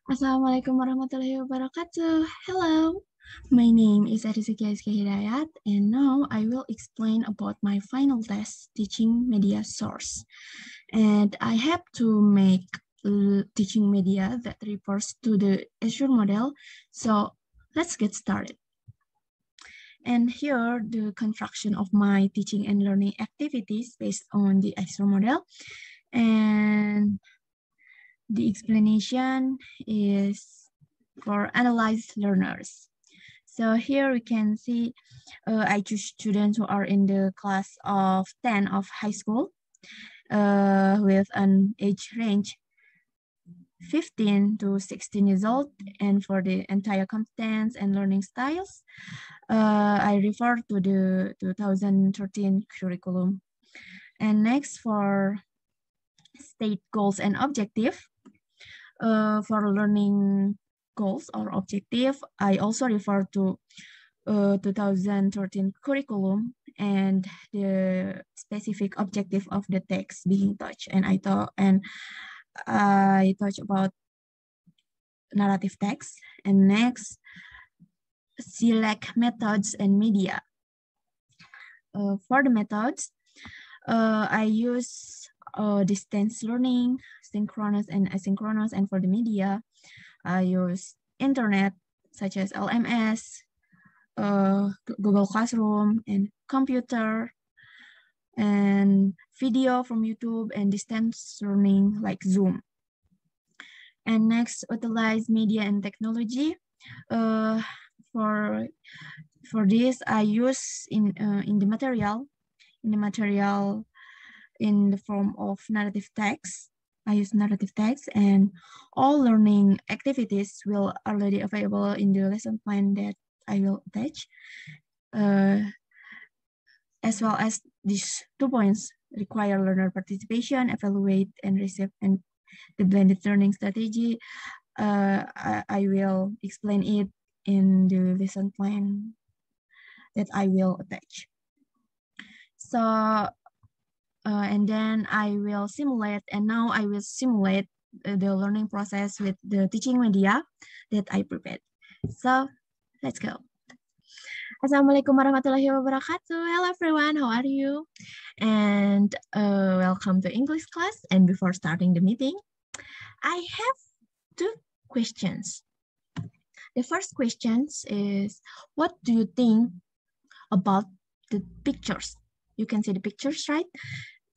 Assalamualaikum warahmatullahi wabarakatuh. Hello, my name is Rizkiki Azkia Hidayat, and now I will explain about my final test teaching media source. And I have to make teaching media that refers to the ASSURRE model. So let's get started. And here, the construction of my teaching and learning activities based on the ASSURRE model. And the explanation is for analyzed learners. So here we can see I choose students who are in the class of 10 of high school with an age range 15 to 16 years old. And for the entire competence and learning styles, I refer to the 2013 curriculum. And next, for state goals and objective, for learning goals or objective, I also refer to 2013 curriculum and the specific objective of the text being touched. And I touch about narrative text. And next, select methods and media. For the methods, I use distance learning, synchronous and asynchronous, and for the media, I use internet such as LMS, Google Classroom, and computer, and video from YouTube, and distance learning like Zoom. And next, utilize media and technology. For this, I use in the material in the form of narrative text. I use narrative text, and all learning activities will already available in the lesson plan that I will attach, as well as these 2 points require learner participation, evaluate, and receive, and the blended learning strategy. I will explain it in the lesson plan that I will attach. So, and then I will simulate, and now I will simulate the learning process with the teaching media that I prepared. So, let's go. Assalamualaikum warahmatullahi wabarakatuh. Hello everyone, how are you? And welcome to English class. And before starting the meeting, I have 2 questions. The first question is, what do you think about the pictures? You can see the pictures, right?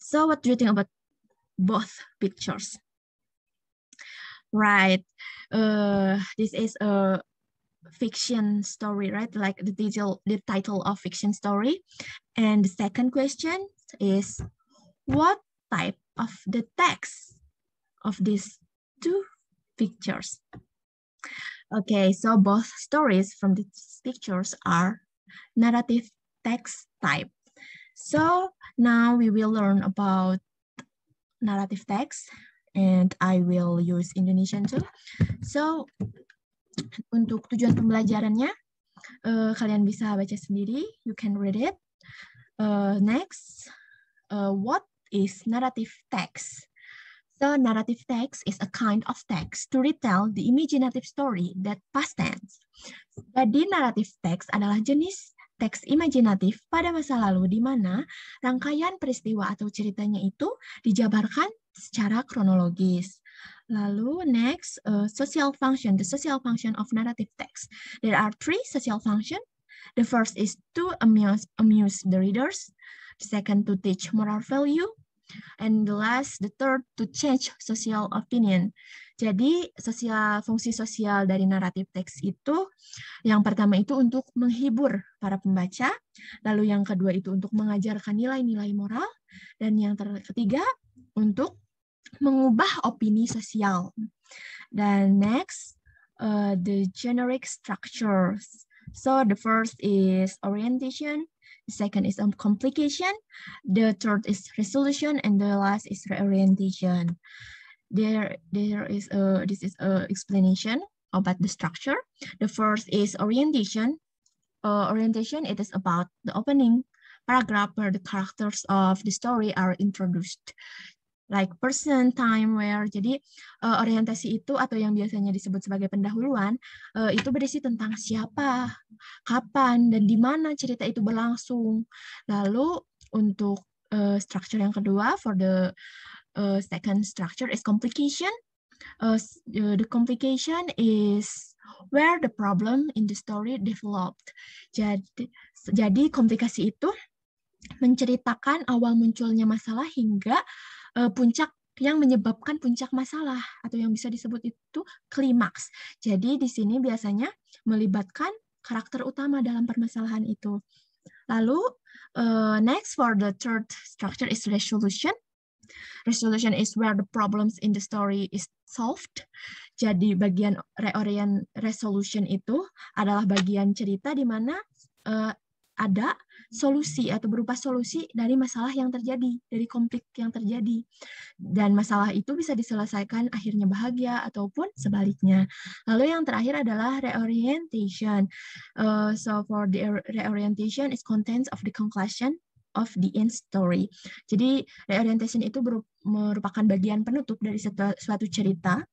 So what do you think about both pictures? Right. This is a fiction story, right? Like the title of fiction story. And the second question is, what type of the text of these 2 pictures? Okay, so both stories from these pictures are narrative text type. So now we will learn about narrative text, and I will use Indonesian too. So untuk tujuan pembelajarannya, kalian bisa baca sendiri, you can read it. Next, what is narrative text? So narrative text is a kind of text to retell the imaginative story that past tense. Jadi narrative text adalah jenis teks imajinatif pada masa lalu di mana rangkaian peristiwa atau ceritanya itu dijabarkan secara kronologis. Lalu next, social function, the social function of narrative text. There are 3 social functions. The first is to amuse the readers. The second, to teach moral value. And the third, to change social opinion. Jadi fungsi sosial dari naratif teks itu, yang pertama itu untuk menghibur para pembaca, lalu yang kedua itu untuk mengajarkan nilai-nilai moral, dan yang ketiga untuk mengubah opini sosial. Dan next, the generic structures. So the first is orientation, the second is complication, the third is resolution, and the last is reorientation. This is a explanation about the structure. The first is orientation. Orientation, it is about the opening paragraph where the characters of the story are introduced. like person, time, where. Jadi orientasi itu atau yang biasanya disebut sebagai pendahuluan itu berisi tentang siapa, kapan, dan di mana cerita itu berlangsung. Lalu untuk structure yang kedua, for the second structure is complication. The complication is where the problem in the story developed. Jadi komplikasi itu menceritakan awal munculnya masalah hingga puncak yang menyebabkan puncak masalah atau yang bisa disebut itu klimaks. Jadi di sini biasanya melibatkan karakter utama dalam permasalahan itu. Lalu next for the third structure is resolution. Resolution is where the problems in the story is solved. Jadi bagian reorient resolution itu adalah bagian cerita di mana ada solusi atau berupa solusi dari masalah yang terjadi, dari konflik yang terjadi. Dan masalah itu bisa diselesaikan akhirnya bahagia ataupun sebaliknya. Lalu yang terakhir adalah reorientation. So for the reorientation is contents of the conclusion of the end story. Jadi reorientation itu merupakan bagian penutup dari suatu cerita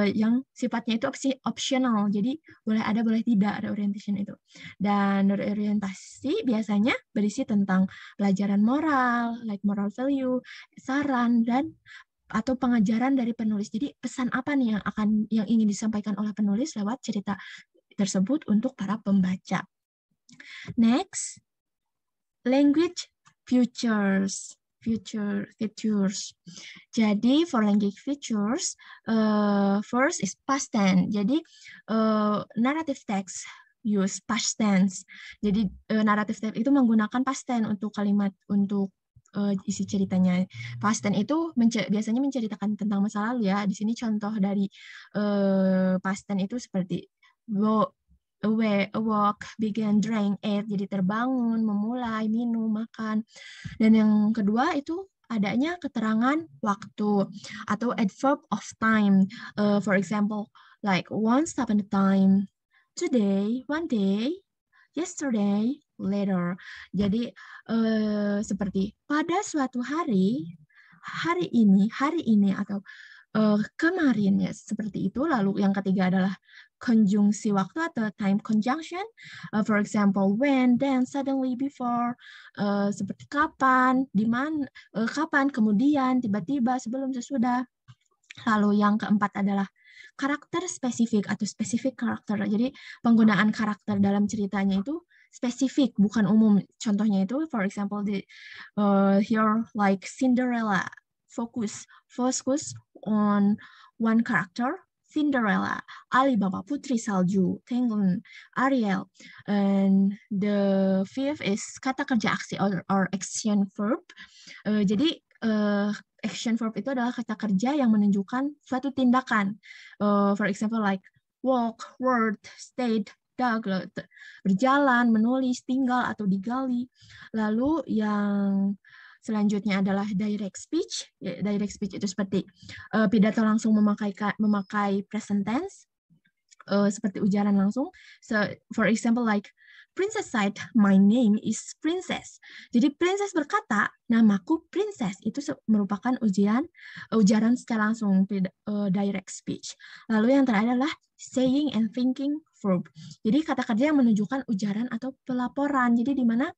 yang sifatnya itu optional. Jadi boleh ada, boleh tidak reorientation itu. Dan reorientasi biasanya berisi tentang pelajaran moral, like moral value, saran, dan atau pengajaran dari penulis. Jadi pesan apa nih yang ingin disampaikan oleh penulis lewat cerita tersebut untuk para pembaca. Next, language features. Jadi for language features, first is past tense. Jadi narrative text use past tense. Jadi narrative text itu menggunakan past tense untuk kalimat untuk isi ceritanya. Past tense itu biasanya menceritakan tentang masa lalu ya. Di sini contoh dari past tense itu seperti awake, began, drank, ate, jadi terbangun, memulai, minum, makan. Dan yang kedua itu adanya keterangan waktu atau adverb of time. For example, like once upon a time, today, one day, yesterday, later. Jadi seperti pada suatu hari, hari ini atau kemarin ya seperti itu. Lalu yang ketiga adalah konjungsi waktu atau time conjunction. For example, when, then, suddenly, before. Seperti kapan, di mana, kapan, kemudian, tiba-tiba, sebelum, sesudah. Lalu yang keempat adalah karakter spesifik atau spesifik karakter. Jadi penggunaan karakter dalam ceritanya itu spesifik, bukan umum. Contohnya itu, for example, here like Cinderella, focus on one character, Cinderella, Alibaba, Putri Salju, Tengen, Ariel. And the fifth is kata kerja aksi or action verb. Jadi action verb itu adalah kata kerja yang menunjukkan suatu tindakan. For example, like walk, word, stayed, dug, berjalan, menulis, tinggal, atau digali. Lalu yang selanjutnya adalah direct speech. Direct speech itu seperti pidato langsung memakai present tense, seperti ujaran langsung. So, for example, like Princess said, my name is Princess. Jadi Princess berkata, namaku Princess. Itu merupakan ujaran secara langsung, direct speech. Lalu yang terakhir adalah saying and thinking verb. Jadi kata kerja yang menunjukkan ujaran atau pelaporan. Jadi di mana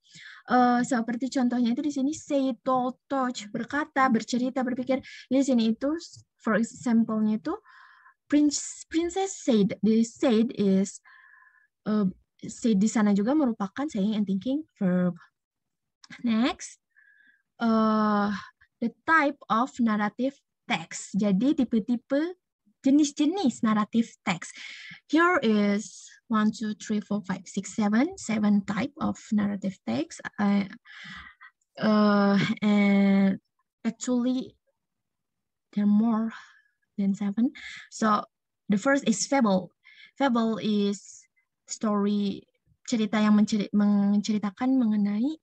seperti contohnya itu di sini say, told, touch, berkata, bercerita, berpikir. Di sini itu for example-nya itu Princess said. The said is said di sana juga merupakan saying and thinking verb. Next, the type of narrative text. Jadi tipe-tipe jenis-jenis naratif text. Here is 1, 2, 3, 4, 5, 6, 7 type of narrative text. And actually, there are more than 7. So the first is fable. Fable is story, cerita yang menceritakan mengenai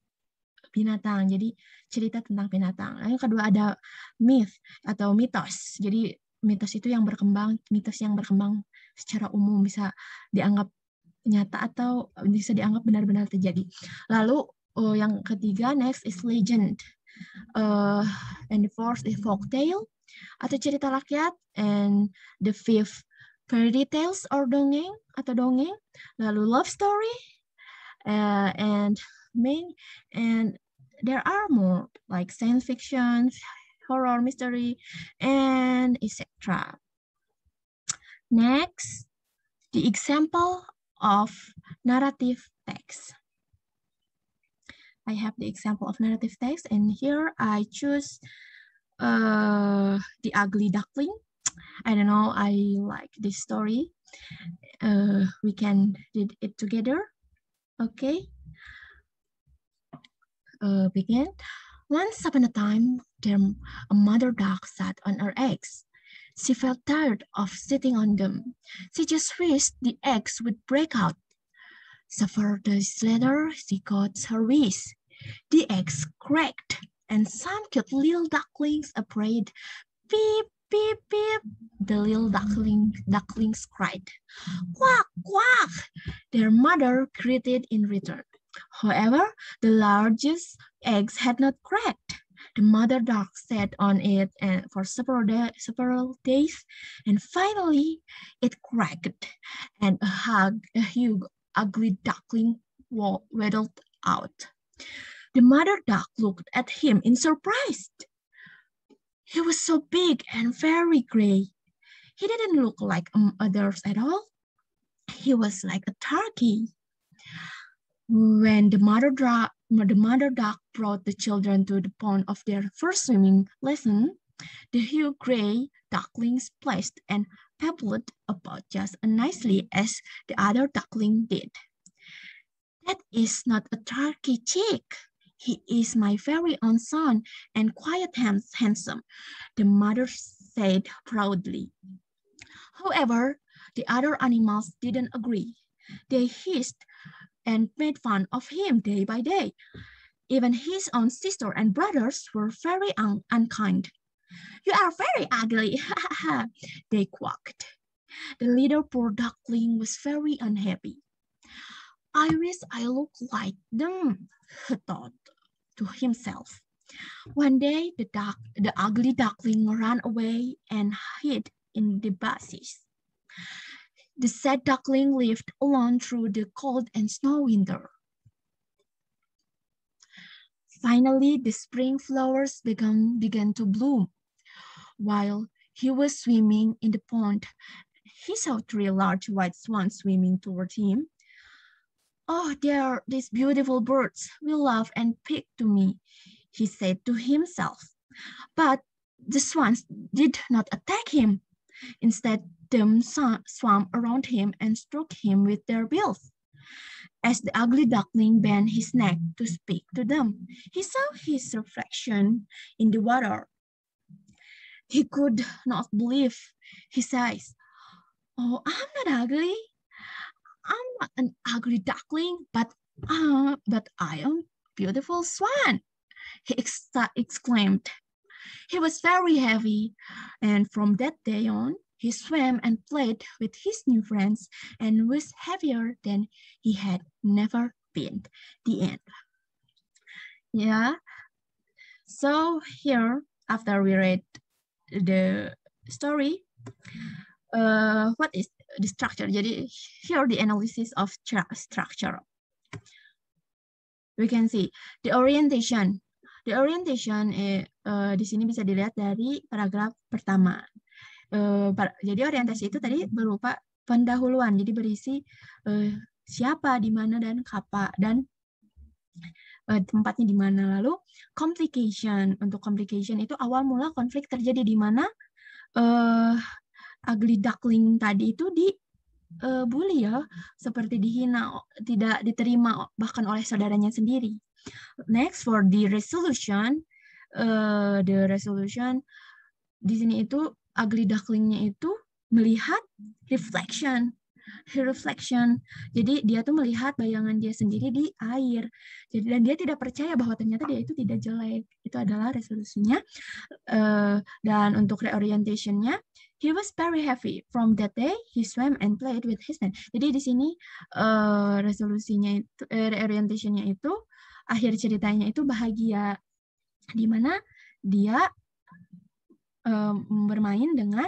binatang. Jadi cerita tentang binatang. Yang kedua ada myth atau mitos. Jadi mitos itu yang berkembang, mitos yang berkembang secara umum bisa dianggap nyata atau bisa dianggap benar-benar terjadi. Lalu yang ketiga next is legend. And the fourth is folk tale atau cerita rakyat, and the fifth fairy tales or dongeng atau dongeng. Lalu love story, and there are more like science fiction, horror, mystery, and etc. Next, the example of narrative text. I have the example of narrative text, and here I choose The Ugly Duckling. I don't know, I like this story. We can read it together. Okay. Begin. Once upon a time, a mother duck sat on her eggs. She felt tired of sitting on them. She just wished the eggs would break out. Several days later, she got her wish. The eggs cracked, and some cute little ducklings appeared. Beep, beep, beep. The little ducklings cried. Quack, quack. Their mother greeted in return. However, the largest eggs had not cracked. The mother duck sat on it for several days, and finally it cracked, and a huge, ugly duckling waddled out. The mother duck looked at him in surprise. He was so big and very gray. He didn't look like others at all. He was like a turkey. When the mother duck brought the children to the pond of their first swimming lesson, the huge gray duckling splashed and pebbled about just as nicely as the other duckling did. That is not a turkey chick. He is my very own son and quite handsome, the mother said proudly. However, the other animals didn't agree. They hissed and made fun of him day by day. Even his own sister and brothers were very unkind. You are very ugly, they quacked. The little poor duckling was very unhappy. I wish I looked like them, he thought to himself. One day, the ugly duckling ran away and hid in the bushes. The sad duckling lived alone through the cold and snowy winter. Finally, the spring flowers began to bloom. While he was swimming in the pond, he saw 3 large white swans swimming toward him. Oh, there are these beautiful birds will laugh and peck to me, he said to himself. But the swans did not attack him. Instead, them swam around him and stroked him with their bills. As the ugly duckling bent his neck to speak to them, he saw his reflection in the water. He could not believe his eyes. Oh, I'm not ugly. I'm not an ugly duckling, but I am beautiful swan, he exclaimed. He was very happy, and from that day on, he swam and played with his new friends and was happier than he had never been. The end. Yeah. So here, after we read the story, what is the structure? Jadi here the analysis of structure. We can see the orientation. The orientation di sini bisa dilihat dari paragraf pertama. Jadi orientasi itu tadi berupa pendahuluan, jadi berisi siapa, di mana, dan kapan, dan tempatnya di mana. Lalu complication, untuk complication itu awal mula konflik terjadi di mana ugly duckling tadi itu bully ya, seperti dihina, tidak diterima bahkan oleh saudaranya sendiri. Next, for the resolution di sini itu ugly ducklingnya itu melihat reflection. Jadi dia tuh melihat bayangan dia sendiri di air. Jadi dan dia tidak percaya bahwa ternyata dia itu tidak jelek. Itu adalah resolusinya. Dan untuk reorientationnya, he was very happy. From that day, he swam and played with his friends. Jadi di sini resolusinya itu, reorientationnya itu, akhir ceritanya itu bahagia. di mana dia bermain dengan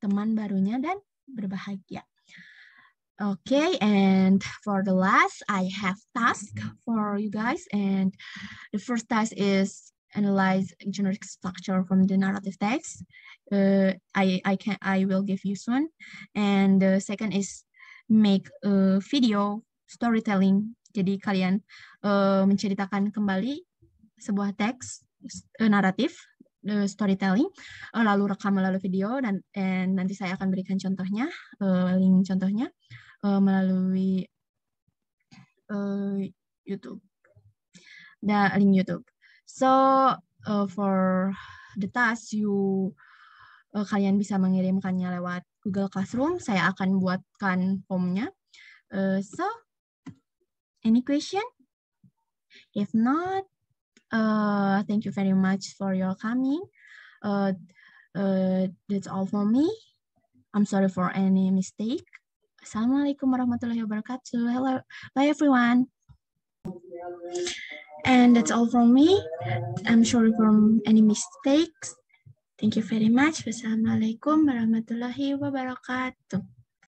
teman barunya dan berbahagia. Okay, and for the last, I have task for you guys, and the first task is analyze generic structure from the narrative text. I will give you soon, and the second is make a video storytelling. Jadi kalian menceritakan kembali sebuah teks naratif storytelling, lalu rekam melalui video dan nanti saya akan berikan contohnya, link contohnya melalui YouTube, link YouTube. So for the task, kalian bisa mengirimkannya lewat Google Classroom. Saya akan buatkan formnya. So any question? If not, thank you very much for your coming. That's all for me. I'm sorry for any mistake. Assalamualaikum warahmatullahi wabarakatuh. Hello everyone. And that's all from me. I'm sorry for any mistakes. Thank you very much. Wassalamualaikum warahmatullahi wabarakatuh.